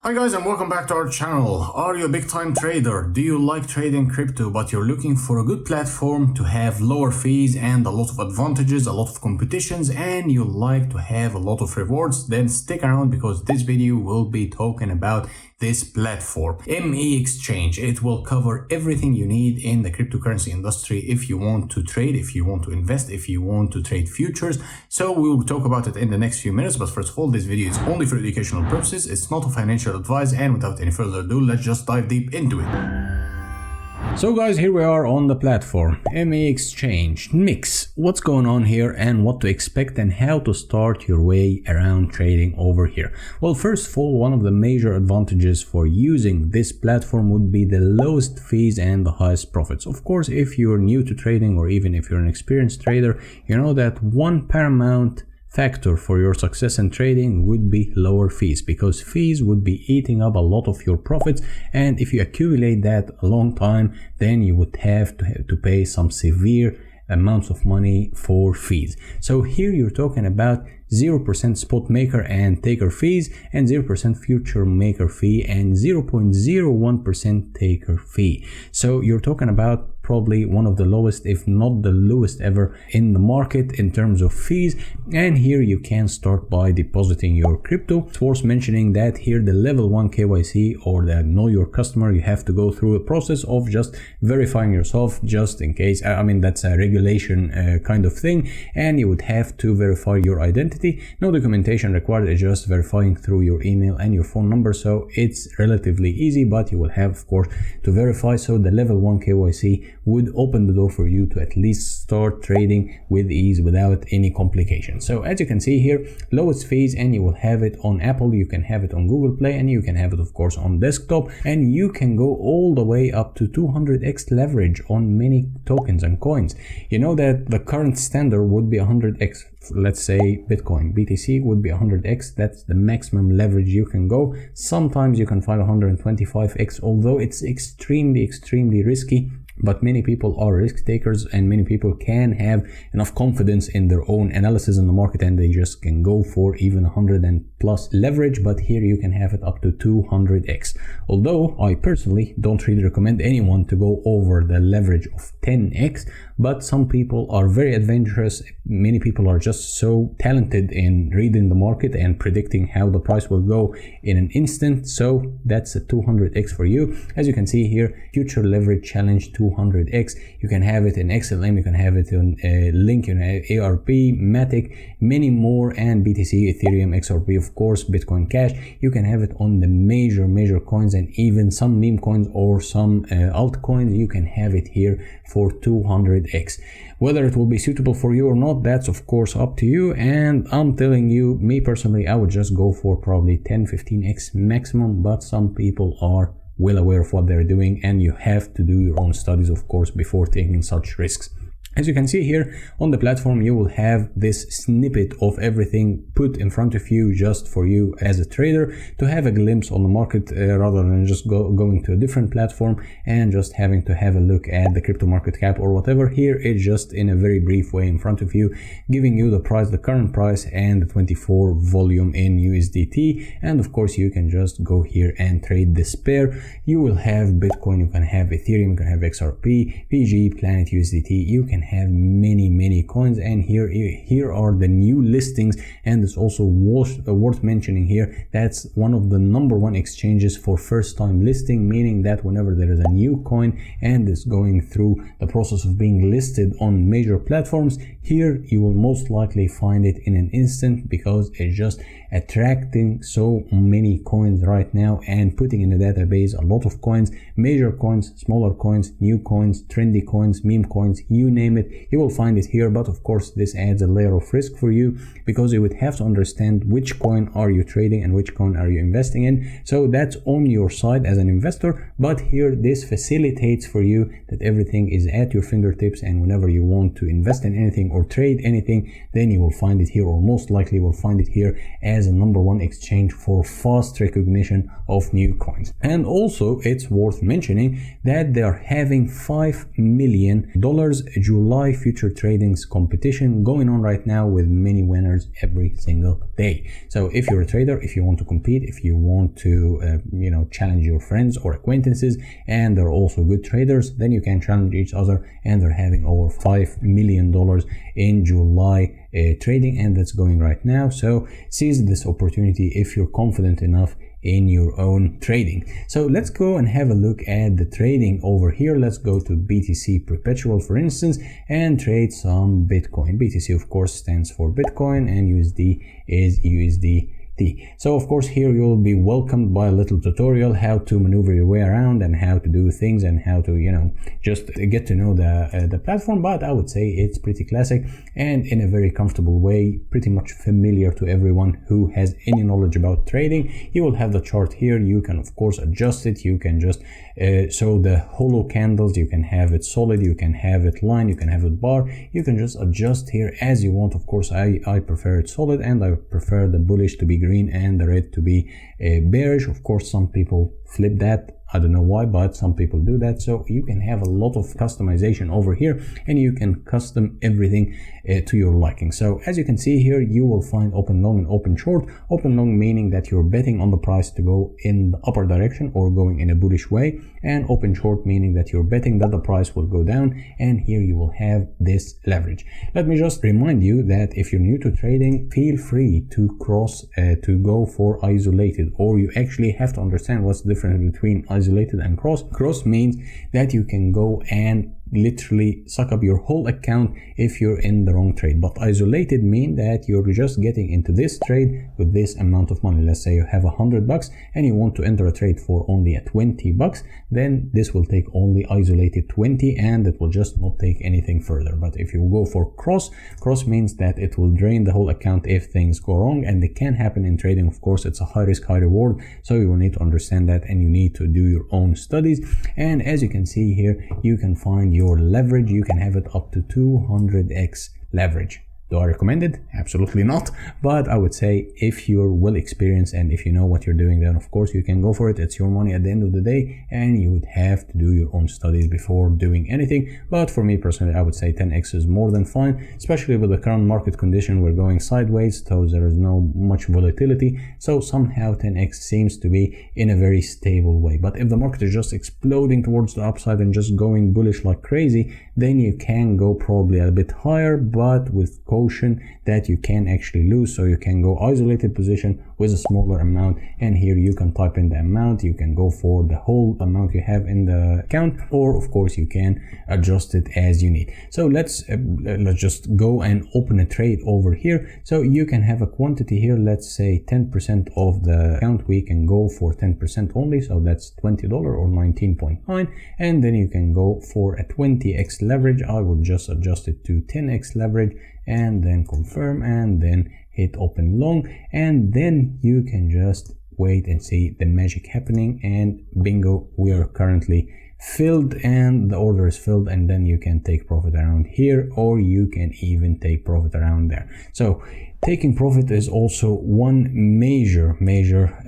Hi guys, and welcome back to our channel. Are you a big time trader? Do you like trading crypto but you're looking for a good platform to have lower fees and a lot of advantages, a lot of competitions, and you like to have a lot of rewards? Then stick around because this video will be talking about this platform, MXC Exchange. It will cover everything you need in the cryptocurrency industry if you want to trade, if you want to invest, if you want to trade futures. So we will talk about it in the next few minutes, but first of all, this video is only for educational purposes. It's not a financial advice, and without any further ado, let's just dive deep into it. So guys, here we are on the platform, MXC Exchange. MX, what's going on here and what to expect and how to start your way around trading over here? Well, first of all, one of the major advantages for using this platform would be the lowest fees and the highest profits. Of course, if you're new to trading or even if you're an experienced trader, you know that one paramount factor for your success in trading would be lower fees, because fees would be eating up a lot of your profits, and if you accumulate that a long time, then you would have to pay some severe amounts of money for fees. So here you're talking about 0% spot maker and taker fees and 0% future maker fee and 0.01% taker fee. So you're talking about probably one of the lowest, if not the lowest ever in the market in terms of fees. And here you can start by depositing your crypto. It's worth mentioning that here the level 1 KYC or the know your customer, you have to go through a process of just verifying yourself, just in case. I mean, that's a regulation kind of thing, and you would have to verify your identity. No documentation required, it's just verifying through your email and your phone number. So it's relatively easy, but you will have, of course, to verify. So the level 1 KYC would open the door for you to at least start trading with ease without any complications. So as you can see here, lowest fees, and you will have it on Apple, you can have it on Google Play, and you can have it of course on desktop, and you can go all the way up to 200x leverage on many tokens and coins. You know that the current standard would be 100x. Let's say Bitcoin, BTC would be 100x. That's the maximum leverage you can go. Sometimes you can find 125x, although it's extremely risky. But many people are risk takers, and many people can have enough confidence in their own analysis in the market, and they just can go for even 100 and plus leverage. But here you can have it up to 200x. Although I personally don't really recommend anyone to go over the leverage of 10x, but some people are very adventurous. Many people are just so talented in reading the market and predicting how the price will go in an instant. So that's a 200x for you. As you can see here, future leverage challenge 200x. You can have it in XLM, you can have it on Link, ARP, Matic, many more, and BTC, Ethereum, XRP, of course, Bitcoin Cash. You can have it on the major coins, and even some meme coins or some altcoins. You can have it here for 200x. Whether it will be suitable for you or not, that's of course up to you, and I'm telling you, me personally, I would just go for probably 10-15x maximum, but some people are well aware of what they're doing, and you have to do your own studies, of course, before taking such risks. As you can see here on the platform, you will have this snippet of everything put in front of you just for you as a trader to have a glimpse on the market, rather than just going to a different platform and just having to have a look at the crypto market cap or whatever. Here it's just in a very brief way in front of you, giving you the price, the current price, and the 24 volume in USDT. And of course you can just go here and trade this pair. You will have Bitcoin, you can have Ethereum, you can have XRP, PG, Planet USDT, you can have many coins, and here are the new listings. And it's also worth mentioning here, that's one of the #1 exchanges for first time listing, meaning that whenever there is a new coin and it's going through the process of being listed on major platforms, here you will most likely find it in an instant, because it's just attracting so many coins right now and putting in the database a lot of coins, major coins, smaller coins, new coins, trendy coins, meme coins, you name it, you will find it here. But of course this adds a layer of risk for you, because you would have to understand which coin are you trading and which coin are you investing in. So that's on your side as an investor, but here this facilitates for you that everything is at your fingertips, and whenever you want to invest in anything or trade anything, then you will find it here, or most likely will find it here as a #1 exchange for fast recognition of new coins. And also it's worth mentioning that they are having $5 million July future tradings competition going on right now, with many winners every single day. So if you're a trader, if you want to compete, if you want to challenge your friends or acquaintances and they're also good traders, then you can challenge each other, and they're having over $5 million in July trading, and that's going right now. So seize this opportunity if you're confident enough in your own trading. So let's go and have a look at the trading over here. Let's go to BTC Perpetual, for instance, and trade some Bitcoin. BTC of course stands for Bitcoin, and USD is USDT. So of course here you'll be welcomed by a little tutorial how to maneuver your way around and how to do things and how to just get to know the platform. But I would say it's pretty classic and in a very comfortable way, pretty much familiar to everyone who has any knowledge about trading. You will have the chart here. You can of course adjust it. You can just show the hollow candles. You can have it solid, you can have it line, you can have it bar. You can just adjust here as you want. Of course I prefer it solid, and I prefer the bullish to be green and the red to be bearish. Of course some people flip that, I don't know why, but some people do that. So you can have a lot of customization over here, and you can custom everything to your liking. So as you can see here, you will find open long and open short. Open long meaning that you're betting on the price to go in the upper direction or going in a bullish way, and open short meaning that you're betting that the price will go down, and here you will have this leverage. Let me just remind you that if you're new to trading, feel free to cross to go for isolated, or you actually have to understand what's the difference between isolated and cross. Cross means that you can go and literally suck up your whole account if you're in the wrong trade, but isolated mean that you're just getting into this trade with this amount of money. Let's say you have $100 and you want to enter a trade for only at $20, then this will take only isolated 20 and it will just not take anything further. But if you go for cross means that it will drain the whole account if things go wrong, and it can happen in trading. Of course it's a high risk high reward, so you will need to understand that and you need to do your own studies. And as you can see here, you can find your leverage. You can have it up to 200x leverage. Do I recommend it? Absolutely not. But I would say if you're well experienced and if you know what you're doing, then of course you can go for it. It's your money at the end of the day, and you would have to do your own studies before doing anything. But for me personally, I would say 10x is more than fine, especially with the current market condition. We're going sideways, so there is no much volatility. So somehow 10x seems to be in a very stable way. But if the market is just exploding towards the upside and just going bullish like crazy, then you can go probably a bit higher, but with caution that you can actually lose. So you can go isolated position with a smaller amount, and here you can type in the amount. You can go for the whole amount you have in the account, or of course you can adjust it as you need. So let's just go and open a trade over here. So you can have a quantity here, let's say 10% of the account. We can go for 10% only, so that's $20 or 19.9, and then you can go for a 20x leverage. I will just adjust it to 10x leverage and then confirm and then hit open long, and then you can just wait and see the magic happening, and bingo, we are currently filled and the order is filled, and then you can take profit around here, or you can even take profit around there. So taking profit is also one major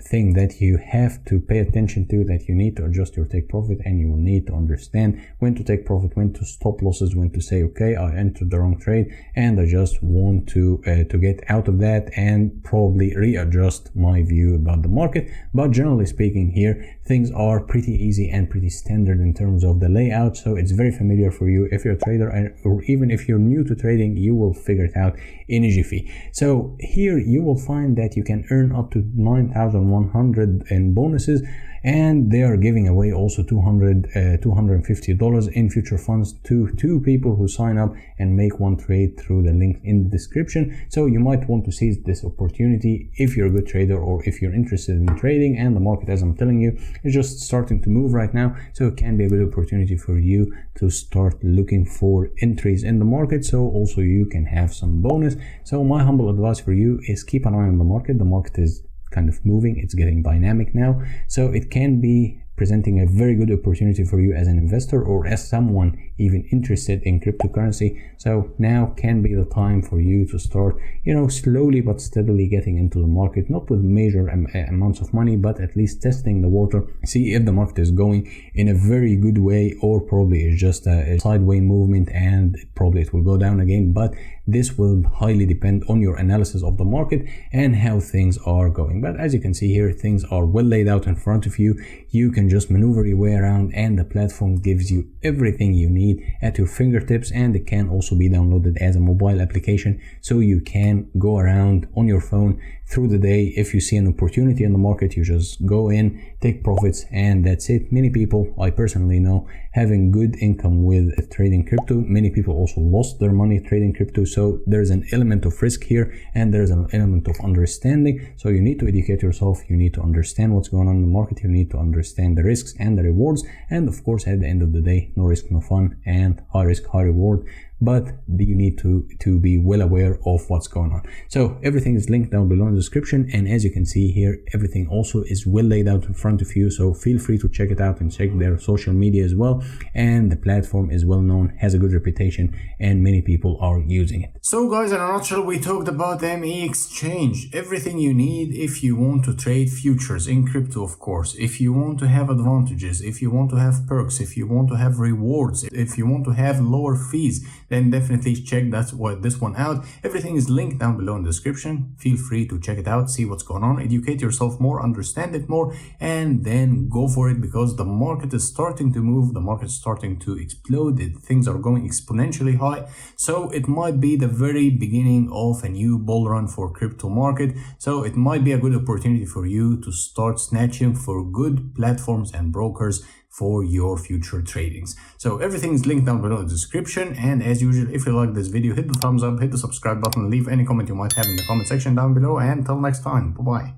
thing that you have to pay attention to, that you need to adjust your take profit, and you will need to understand when to take profit, when to stop losses, when to say, okay, I entered the wrong trade and I just want to get out of that and probably readjust my view about the market. But generally speaking here, things are pretty easy and pretty standard in terms of the layout, so it's very familiar for you. If you're a trader, or even if you're new to trading, you will figure it out in a jiffy. So here you will find that you can earn up to 9,100 in bonuses, and they are giving away also $250 in future funds to 2 people who sign up and make one trade through the link in the description. So you might want to seize this opportunity if you're a good trader, or if you're interested in trading and the market, as I'm telling you, is just starting to move right now. So it can be a good opportunity for you to start looking for entries in the market, so also you can have some bonus. So my humble advice for you is keep an eye on the market. The market is kind of moving, it's getting dynamic now, so it can be presenting a very good opportunity for you as an investor or as someone even interested in cryptocurrency. So now can be the time for you to start, slowly but steadily getting into the market, not with major amounts of money, but at least testing the water, see if the market is going in a very good way, or probably it's just a sideways movement and probably it will go down again. But this will highly depend on your analysis of the market and how things are going. But as you can see here, things are well laid out in front of you. You can just maneuver your way around, and the platform gives you everything you need at your fingertips, and it can also be downloaded as a mobile application, so you can go around on your phone through the day. If you see an opportunity in the market, you just go in, take profits, and that's it. Many people, I personally know, having good income with trading crypto. Many people also lost their money trading crypto. So there's an element of risk here, and there's an element of understanding. So you need to educate yourself. You need to understand what's going on in the market. You need to understand the risks and the rewards. And of course, at the end of the day, no risk, no fun, and high risk, high reward. But you need to be well aware of what's going on. So everything is linked down below in the description, and as you can see here, everything also is well laid out in front of you. So feel free to check it out and check their social media as well. And the platform is well known, has a good reputation, and many people are using it. So guys, in a nutshell, we talked about MXC Exchange. Everything you need if you want to trade futures in crypto, of course. If you want to have advantages, if you want to have perks, if you want to have rewards, if you want to have lower fees, then definitely check this one out. Everything is linked down below in the description. Feel free to check it out, see what's going on, educate yourself more, understand it more, and then go for it, because the market is starting to move, the market is starting to explode, things are going exponentially high. So it might be the very beginning of a new bull run for crypto market. So it might be a good opportunity for you to start snatching for good platforms and brokers for your future tradings. So everything is linked down below in the description. And as usual, if you like this video, hit the thumbs up, hit the subscribe button, leave any comment you might have in the comment section down below, and until next time, bye bye.